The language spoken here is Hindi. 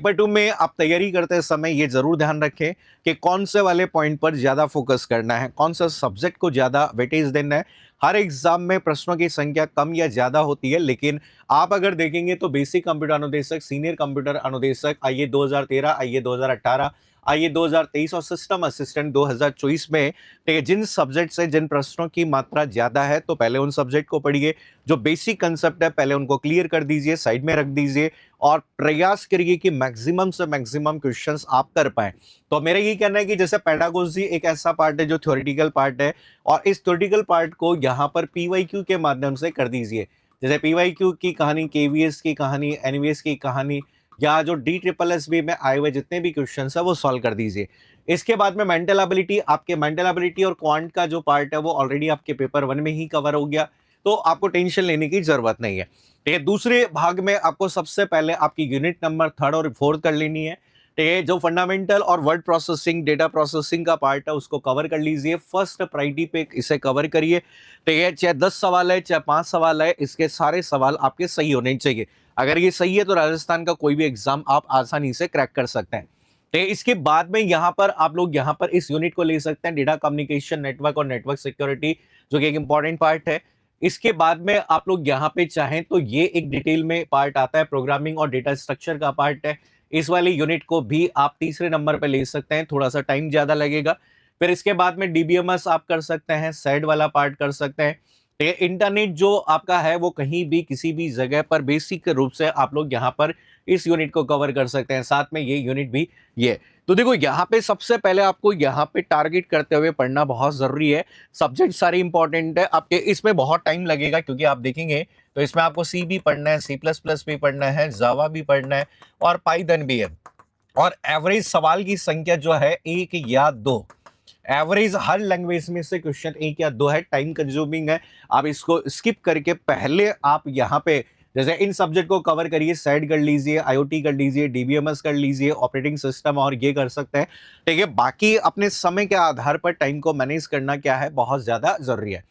पेपर 2 में आप तैयारी करते समय ये जरूर ध्यान रखें कि कौन से वाले पॉइंट पर ज्यादा फोकस करना है, कौन सा सब्जेक्ट को ज्यादा वेटेज देना है। हर एग्जाम में प्रश्नों की संख्या कम या ज्यादा होती है, लेकिन आप अगर देखेंगे तो बेसिक कंप्यूटर अनुदेशक, सीनियर कंप्यूटर अनुदेशक आईए 2013, आईए 2018, आईए 2023 और सिस्टम असिस्टेंट 2024 में जिन सब्जेक्ट से जिन प्रश्नों की मात्रा ज्यादा है, तो पहले उन सब्जेक्ट को पढ़िए। जो बेसिक कंसेप्ट है पहले उनको क्लियर कर दीजिए, साइड में रख दीजिए और प्रयास करिए कि मैक्सिमम से मैक्सिमम क्वेश्चंस आप कर पाए। तो मेरा ये कहना है कि जैसे पेडागोजी एक ऐसा पार्ट है जो थ्योरेटिकल पार्ट है, और इस थ्योरेटिकल पार्ट को यहाँ पर पीवाईक्यू के माध्यम से कर दीजिए। जैसे पीवाईक्यू की कहानी, केवीएस की कहानी, एनवीएस की कहानी, या जो DSSS में आए हुए जितने भी क्वेश्चन है वो सॉल्व कर दीजिए। इसके बाद में मेंटल एबिलिटी, आपके मेंटल एबिलिटी और क्वांट का जो पार्ट है वो ऑलरेडी आपके पेपर 1 में ही कवर हो गया, तो आपको टेंशन लेने की जरूरत नहीं है। ठीक है, दूसरे भाग में आपको सबसे पहले आपकी यूनिट नंबर 3rd और 4th कर लेनी है। ठीक है, जो फंडामेंटल और वर्ड प्रोसेसिंग, डेटा प्रोसेसिंग का पार्ट है उसको कवर कर लीजिए। फर्स्ट प्रायोरिटी पे इसे कवर करिए। ठीक है, चाहे 10 सवाल है चाहे 5 सवाल है, इसके सारे सवाल आपके सही होने चाहिए। अगर ये सही है तो राजस्थान का कोई भी एग्जाम आप आसानी से क्रैक कर सकते हैं। इसके बाद में यहाँ पर आप लोग यहाँ पर इस यूनिट को ले सकते हैं, डेटा कम्युनिकेशन नेटवर्क और नेटवर्क सिक्योरिटी, जो कि एक इंपॉर्टेंट पार्ट है। इसके बाद में आप लोग यहाँ पे चाहें तो ये एक डिटेल में पार्ट आता है, प्रोग्रामिंग और डेटा स्ट्रक्चर का पार्ट है। इस वाली यूनिट को भी आप तीसरे नंबर पे ले सकते हैं, थोड़ा सा टाइम ज्यादा लगेगा। फिर इसके बाद में डीबीएमएस आप कर सकते हैं, सेड वाला पार्ट कर सकते हैं। इंटरनेट जो आपका है वो कहीं भी किसी भी जगह पर बेसिक रूप से आप लोग यहाँ पर इस यूनिट को कवर कर सकते हैं, साथ में ये यूनिट भी ये। तो देखो यहाँ पे सबसे पहले आपको यहाँ पे टारगेट करते हुए पढ़ना बहुत जरूरी है। सब्जेक्ट सारे इंपॉर्टेंट है आपके, इसमें बहुत टाइम लगेगा क्योंकि आप देखेंगे तो इसमें आपको सी भी पढ़ना है, C++ भी पढ़ना है, जावा भी पढ़ना है और पाइथन भी है। और एवरेज सवाल की संख्या जो है 1 या 2, एवरेज हर लैंग्वेज में से क्वेश्चन 1 या 2 है, टाइम कंज्यूमिंग है। आप इसको स्किप करके पहले आप यहाँ पे जैसे इन सब्जेक्ट को कवर करिए, सेड कर लीजिए, IoT कर लीजिए, DBMS कर लीजिए, ऑपरेटिंग सिस्टम, और ये कर सकते हैं। ठीक है, बाकी अपने समय के आधार पर टाइम को मैनेज करना क्या है बहुत ज्यादा जरूरी है।